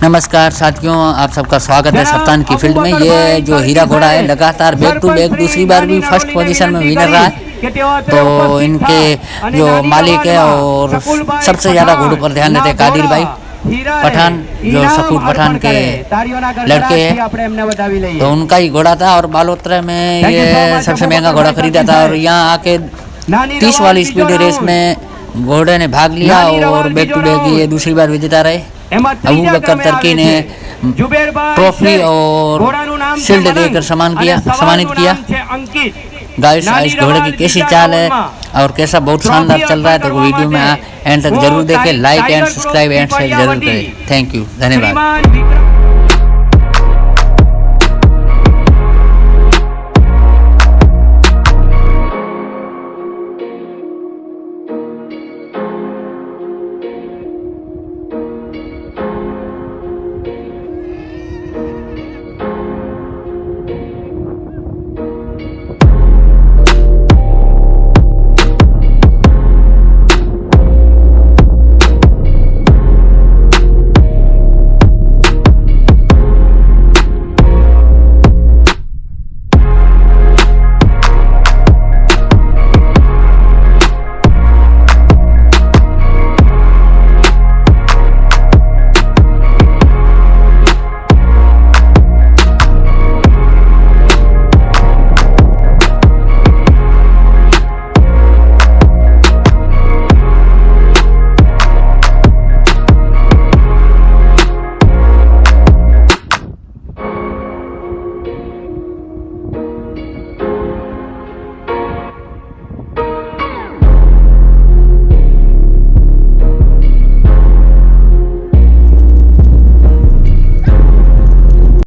नमस्कार साथियों, आप सबका स्वागत है सप्तान की फील्ड में। ये जो हीरा घोड़ा है लगातार बैक टू बैक दूसरी बार भी फर्स्ट पोजीशन में विनर रहा है। तो इनके जो मालिक है और सबसे ज़्यादा घोड़ों पर ध्यान देते हैं कादिर भाई पठान, जो सकूर पठान के लड़के हैं। तो उनका ही घोड़ा था और बालोतरा में ये सबसे महंगा घोड़ा खरीदा था और यहाँ आके 30 वाली स्पीड रेस में घोड़े ने भाग लिया और बैक टू बैक ये दूसरी बार विजेता रहे। अबू बकर तर्की ने ट्रॉफी और शील्ड देकर सम्मानित किया। गाइस, इस घोड़े की कैसी चाल है और कैसा बहुत शानदार चल रहा है, तो वीडियो में एंड तक जरूर देखें। Like and subscribe and share जरूर करें। थैंक यू, धन्यवाद।